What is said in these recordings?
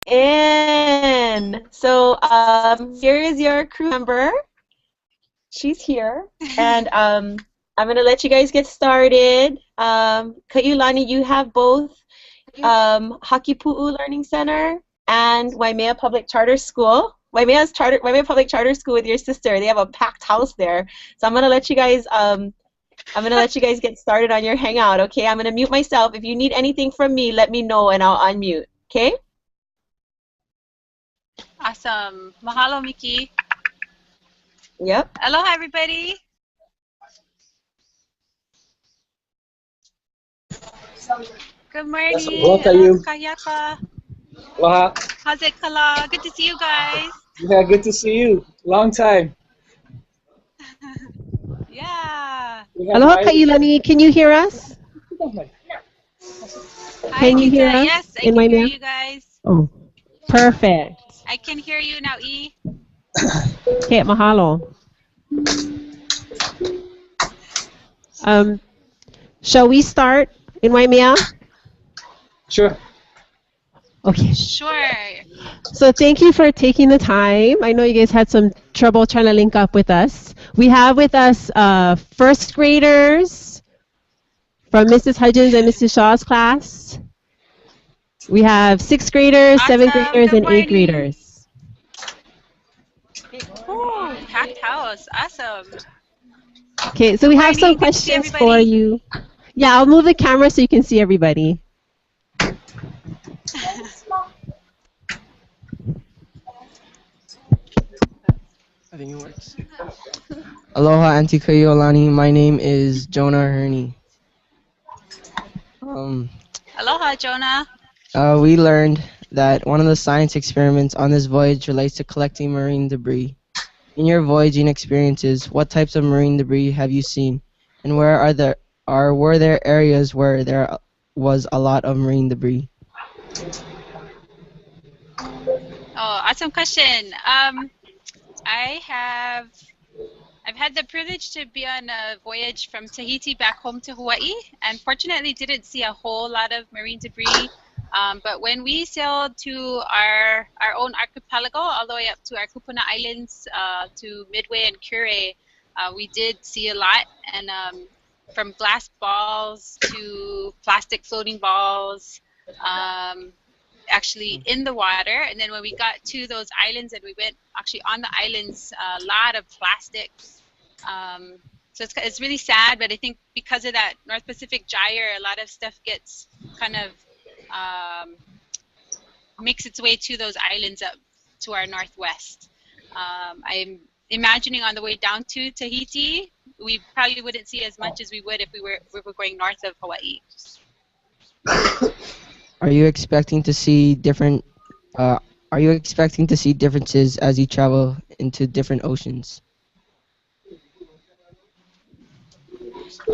in. So here is your crew member. She's here. And I'm going to let you guys get started. Kaʻiulani, you have both Hakipuʻu Learning Center and Waimea Public Charter School. Waimea Public Charter School with your sister. They have a packed house there. So I'm going to let you guys get started on your hangout, okay? I'm going to mute myself. If you need anything from me, let me know and I'll unmute, okay? Awesome. Mahalo, Miki. Yep. Aloha, everybody. Good morning. Aloha, Kayaka. Aloha. How's it, Kala? Good to see you guys. Yeah, good to see you. Long time. Yeah. Aloha, Kaʻiulani. Can you hear us? Hi, can you hear us? Yes, I can hear you guys. Oh, perfect. I can hear you now, E. Okay, mahalo. Shall we start in Waimea? Sure. Okay. Sure. So thank you for taking the time. I know you guys had some trouble trying to link up with us. We have with us first graders from Mrs. Hudgens and Mrs. Shaw's class. We have 6th graders, Awesome. 7th graders, and 8th graders. Ooh, packed house. Awesome. Okay, so we have some questions for you. Yeah, I'll move the camera so you can see everybody. I think it works. Aloha, Auntie Kaʻiulani. My name is Jonah Herney. Aloha, Jonah. We learned that one of the science experiments on this voyage relates to collecting marine debris. In your voyaging experiences, what types of marine debris have you seen, and were there areas where there was a lot of marine debris? Oh, awesome question. I've had the privilege to be on a voyage from Tahiti back home to Hawaii, and fortunately didn't see a whole lot of marine debris. But when we sailed to our own archipelago, all the way up to our Kupuna Islands, to Midway and Kure, we did see a lot, and from glass balls to plastic floating balls, actually in the water. And then when we got to those islands and we went actually on the islands, a lot of plastics. So it's really sad, but I think because of that North Pacific gyre, a lot of stuff gets kind of makes its way to those islands up to our northwest. I'm imagining on the way down to Tahiti, we probably wouldn't see as much as we would if we were going north of Hawaii. Are you expecting to see differences as you travel into different oceans?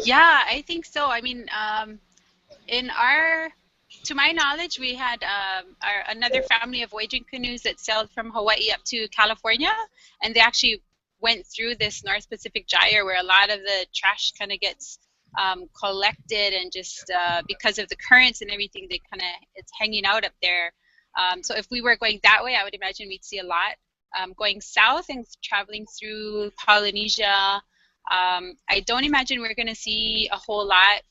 Yeah, I think so. I mean, to my knowledge, we had another family of voyaging canoes that sailed from Hawaii up to California, and they actually went through this North Pacific gyre where a lot of the trash kind of gets collected, and just because of the currents and everything, it's hanging out up there. So if we were going that way, I would imagine we'd see a lot. Going south and traveling through Polynesia, I don't imagine we're going to see a whole lot.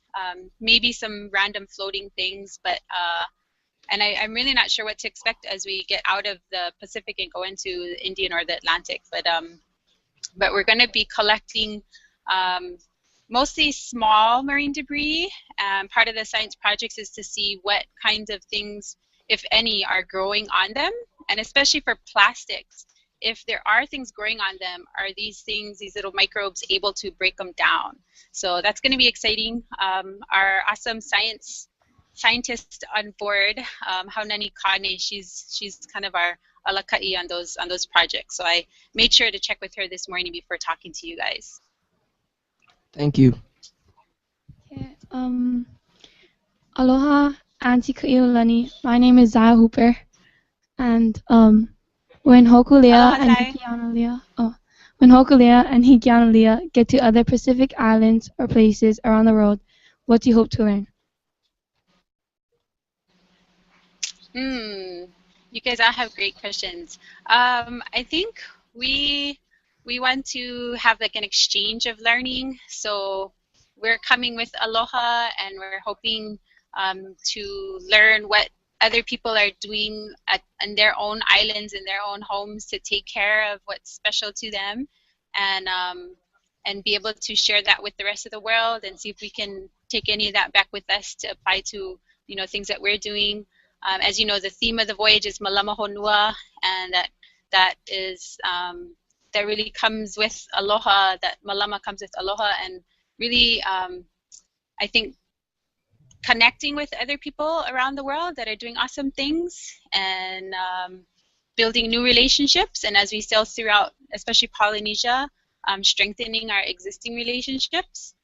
Maybe some random floating things, but and I'm really not sure what to expect as we get out of the Pacific and go into the Indian or the Atlantic. But we're going to be collecting mostly small marine debris. Part of the science projects is to see what kinds of things, if any, are growing on them, and especially for plastics. If there are things growing on them, are these little microbes, able to break them down? So that's going to be exciting. Our awesome scientist on board, Haunani Kane, she's kind of our alakai on those projects. So I made sure to check with her this morning before talking to you guys. Thank you. Okay, aloha, Auntie Kaʻiulani. My name is Zaya Hooper, and when Hokulea and Hikianalia get to other Pacific islands or places around the world, what do you hope to learn? You guys all have great questions. I think we want to have like an exchange of learning. So we're coming with Aloha, and we're hoping to learn what other people are doing in their own islands, in their own homes, to take care of what's special to them, and be able to share that with the rest of the world, and see if we can take any of that back with us to apply to, you know, things that we're doing. As you know, the theme of the voyage is Malama Honua, and that is that really comes with aloha. That Malama comes with aloha, and really, I think connecting with other people around the world that are doing awesome things, and building new relationships. And as we sail throughout, especially Polynesia, strengthening our existing relationships,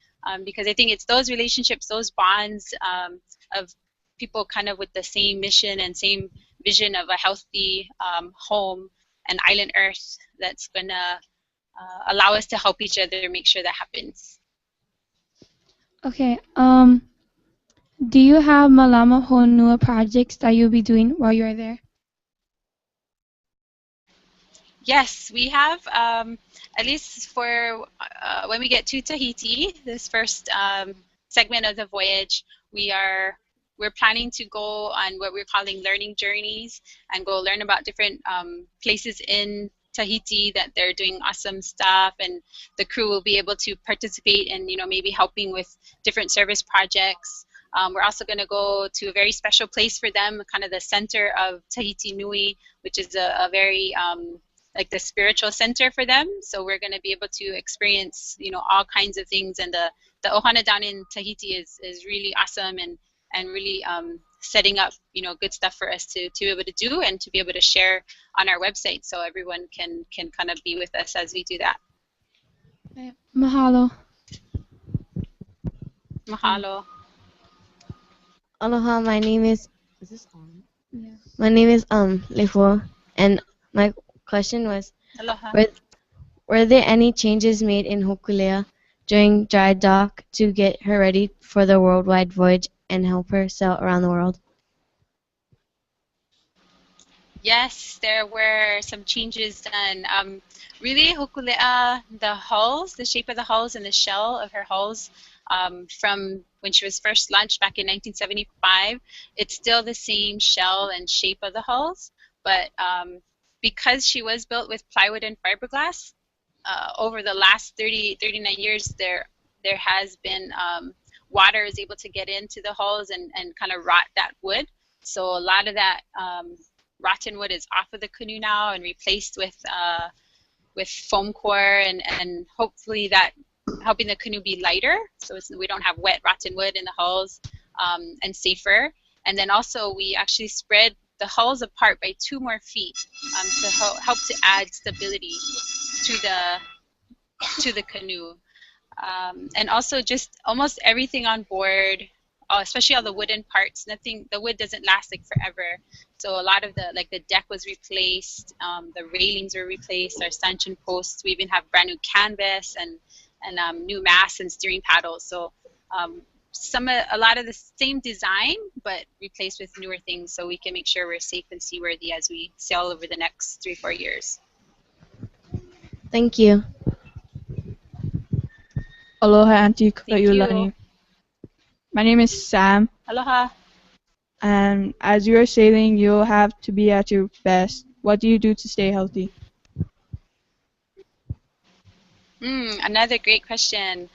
because I think it's those relationships, those bonds of people kind of with the same mission and same vision of a healthy home and island Earth that's going to allow us to help each other make sure that happens. Okay. Do you have Malama Honua projects that you'll be doing while you're there? Yes, we have, at least for when we get to Tahiti, this first segment of the voyage, we're planning to go on what we're calling learning journeys, and go learn about different places in Tahiti that they're doing awesome stuff, and the crew will be able to participate in, you know, maybe helping with different service projects. We're also going to go to a very special place for them, kind of the center of Tahiti Nui, which is a very like the spiritual center for them. So we're going to be able to experience, you know, all kinds of things, and the ohana down in Tahiti is really awesome, and really setting up, you know, good stuff for us to be able to do, and to be able to share on our website, so everyone can kind of be with us as we do that. Okay. Mahalo. Mahalo. Aloha, my name is this on? Yeah. My name is Lehua, and my question was, Aloha. were there any changes made in Hokulea during dry dock to get her ready for the worldwide voyage and help her sail around the world? Yes, there were some changes done. Really, Hokulea, the hulls, the shape of the hulls and the shell of her hulls, from when she was first launched back in 1975, it's still the same shell and shape of the hulls, but because she was built with plywood and fiberglass, over the last 39 years, there has been water is able to get into the hulls and kind of rot that wood. So a lot of that rotten wood is off of the canoe now and replaced with foam core, and hopefully that helping the canoe be lighter, so we don't have wet rotten wood in the hulls, and safer. And then also we actually spread the hulls apart by 2 more feet to help to add stability to the canoe. And also just almost everything on board, especially all the wooden parts, the wood doesn't last like forever. So a lot of the deck was replaced, the railings were replaced, our stanchion posts, we even have brand new canvas and new masts and steering paddles. So a lot of the same design, but replaced with newer things, so we can make sure we're safe and seaworthy as we sail over the next 3-4 years. Thank you. Aloha, Auntie Thank you. Kaʻiulani. My name is Sam, Aloha. and as you are sailing, you'll have to be at your best. What do you do to stay healthy? Another great question.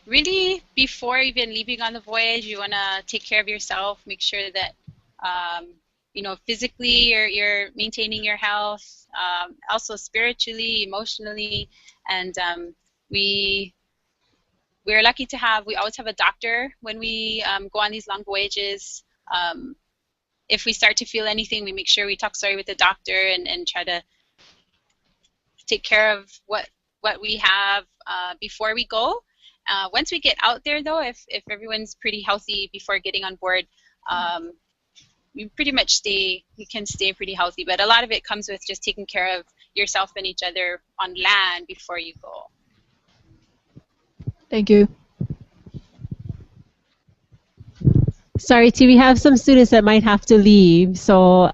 Really, before even leaving on the voyage, you want to take care of yourself, make sure that you know, physically you're maintaining your health, also spiritually, emotionally, and we're lucky to we always have a doctor when we go on these long voyages. If we start to feel anything, we make sure we talk with the doctor and try to take care of what we have before we go. Once we get out there, though, if everyone's pretty healthy before getting on board, we can stay pretty healthy. But a lot of it comes with just taking care of yourself and each other on land before you go. Thank you. Sorry, T, we have some students that might have to leave, so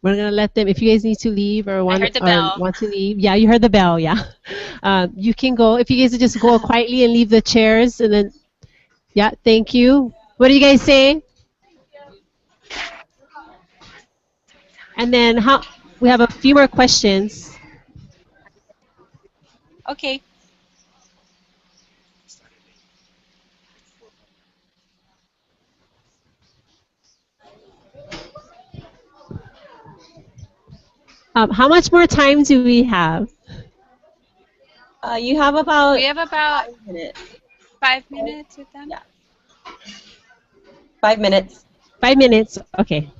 we're gonna let them. If you guys need to leave or I heard the bell. want to leave, yeah, you heard the bell, yeah. You can go. If you guys just go quietly and leave the chairs, and then, yeah, thank you. What do you guys say? And then we have a few more questions. Okay. How much more time do we have? You have about We have about 5 minutes. 5 minutes with them. Yeah. 5 minutes. 5 minutes. Okay.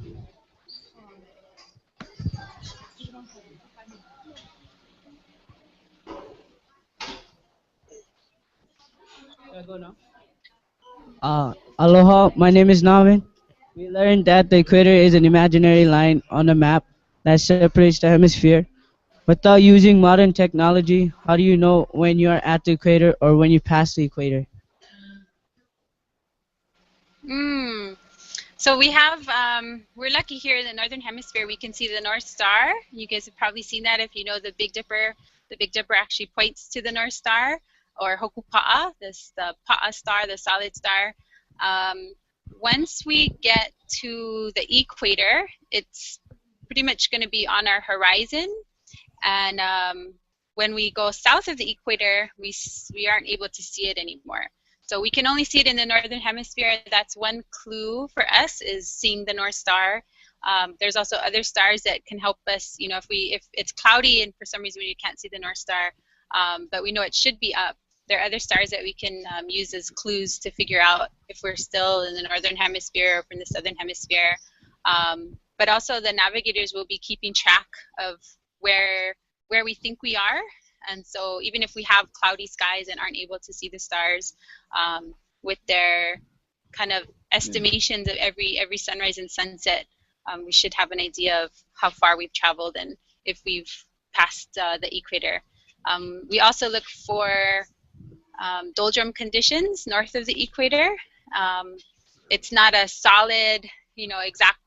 Aloha, my name is Navin. We learned that the equator is an imaginary line on a map that separates the hemisphere. Without using modern technology, how do you know when you are at the equator or when you pass the equator? So we have, we're lucky here in the Northern Hemisphere, we can see the North Star. You guys have probably seen that if you know the Big Dipper. The Big Dipper actually points to the North Star, or Hokupa'a, the Pa'a star, the solid star. Once we get to the equator, it's pretty much going to be on our horizon. And when we go south of the equator, we aren't able to see it anymore. So we can only see it in the Northern Hemisphere. That's one clue for us, is seeing the North Star. There's also other stars that can help us, you know, if it's cloudy and for some reason you can't see the North Star, but we know it should be up. There are other stars that we can use as clues to figure out if we're still in the Northern Hemisphere or in the Southern Hemisphere. But also the navigators will be keeping track of where we think we are. And so even if we have cloudy skies and aren't able to see the stars, with their kind of estimations of every sunrise and sunset, we should have an idea of how far we've traveled and if we've passed the equator. We also look for doldrum conditions north of the equator. It's not a solid, you know, exact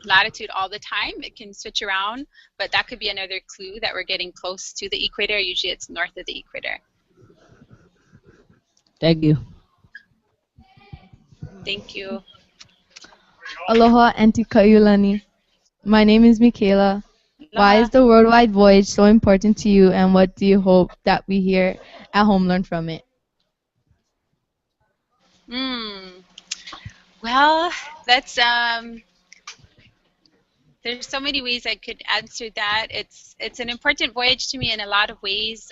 latitude all the time. It can switch around, but that could be another clue that we're getting close to the equator. Usually it's north of the equator. Thank you. Thank you. Aloha, Auntie Kaʻiulani. My name is Michaela. Why is the Worldwide Voyage so important to you, and what do you hope that we here at home learn from it? Well, that's there's so many ways I could answer that. It's an important voyage to me in a lot of ways,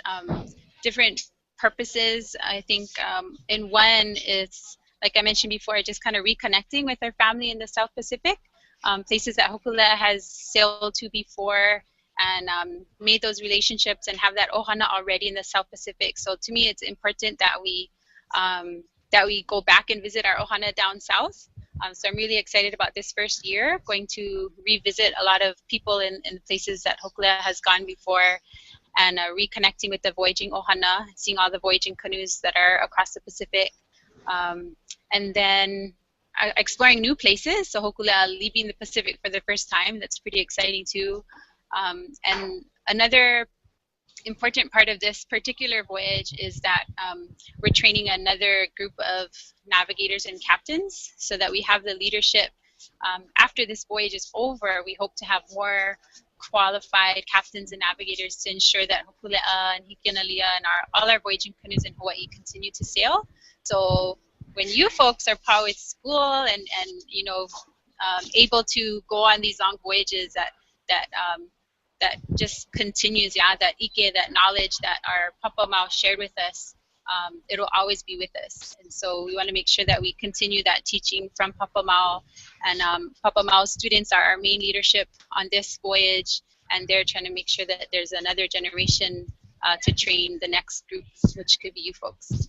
different purposes. I think in one, it's like I mentioned before, just kind of reconnecting with our family in the South Pacific, places that Hokulea has sailed to before, and made those relationships and have that ohana already in the South Pacific. So to me, it's important that we go back and visit our ohana down south. So I'm really excited about this first year, going to revisit a lot of people in places that Hokulea has gone before, and reconnecting with the Voyaging ohana, seeing all the Voyaging canoes that are across the Pacific, and then exploring new places. So Hokulea leaving the Pacific for the first time, that's pretty exciting too. And another important part of this particular voyage is that we're training another group of navigators and captains so that we have the leadership. After this voyage is over, we hope to have more qualified captains and navigators to ensure that Hokulea and Hikianalia and all our voyaging canoes in Hawaii continue to sail. So when you folks are part with school and you know, able to go on these long voyages, that just continues, that ike, that knowledge that our Papa Mau shared with us, it'll always be with us. And so we want to make sure that we continue that teaching from Papa Mau, and Papa Mau's students are our main leadership on this voyage, and they're trying to make sure that there's another generation to train the next group, which could be you folks.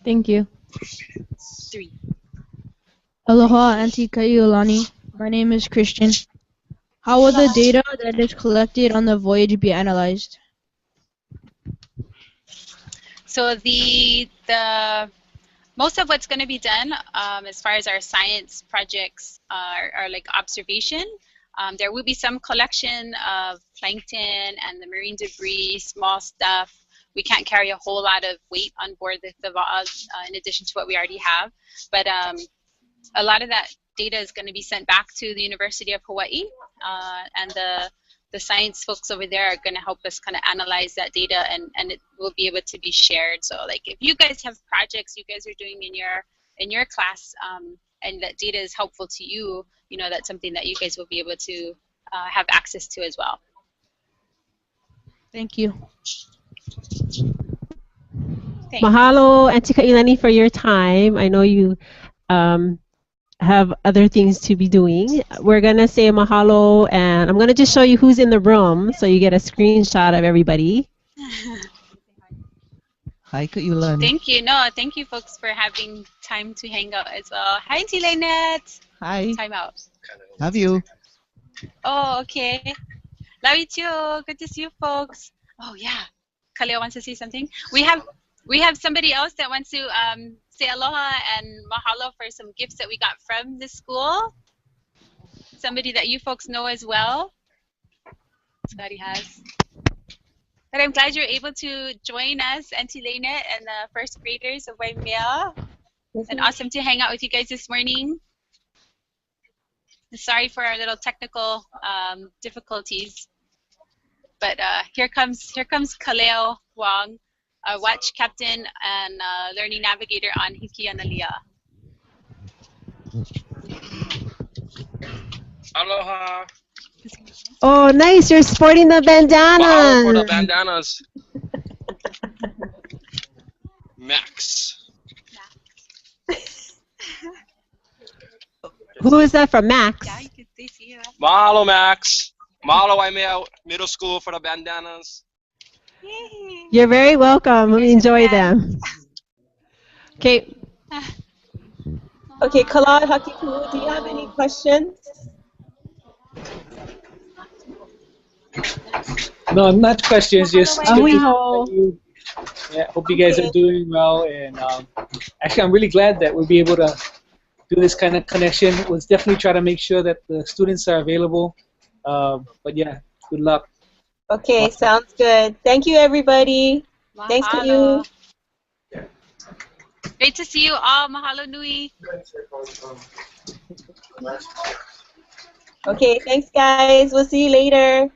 Thank you. 3. Aloha, Auntie Kaʻiulani. My name is Christian. How will the data that is collected on the voyage be analyzed? So the most of what's going to be done as far as our science projects are like observation. There will be some collection of plankton and the marine debris, small stuff. We can't carry a whole lot of weight on board the Va'as in addition to what we already have. But a lot of that data is going to be sent back to the University of Hawaii, and the science folks over there are going to help us kind of analyze that data, and it will be able to be shared. So like if you guys have projects you guys are doing in your class, and that data is helpful to you, you know, that's something that you guys will be able to have access to as well. Thank you. Thanks. Mahalo, Auntie Kaʻiulani, for your time. I know you have other things to be doing. We're going to say mahalo, and I'm going to just show you who's in the room so you get a screenshot of everybody. Hi, Kaʻiulani. Thank you. No, thank you folks for having time to hang out as well. Hi, Auntie Lynette. Hi. Time out. Love you. Oh, okay. Love you too. Good to see you folks. Oh yeah. Kaleo wants to say something. We have somebody else that wants to say aloha and mahalo for some gifts that we got from the school. Somebody that you folks know as well. Scotty has. But I'm glad you're able to join us, Auntie Lynette and the first graders of Waimea. And awesome to hang out with you guys this morning. Sorry for our little technical difficulties. But here comes Kaleo Wong, our watch captain and learning navigator on Hikianalia. Aloha. Oh, nice. You're sporting the bandana. Mahalo for the bandanas. Max. Who is that from, Max? Yeah, you can see you. Mahalo, Max. Mahalo, Waimea Middle School for the bandanas. Yay. You're very welcome. We enjoy them. Okay. Okay, Kala, Hakipuʻu, do you have any questions? No, not questions. Just Ahuiho. yeah, hope you guys are doing well. And actually, I'm really glad that we'll be able to do this kind of connection. We'll definitely try to make sure that the students are available. But yeah, good luck. Okay, sounds good. Thank you, everybody. Mahalo. Thanks to you. Great to see you all. Mahalo nui. Okay, thanks, guys. We'll see you later.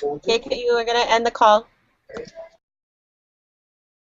Okay, we're going to end the call.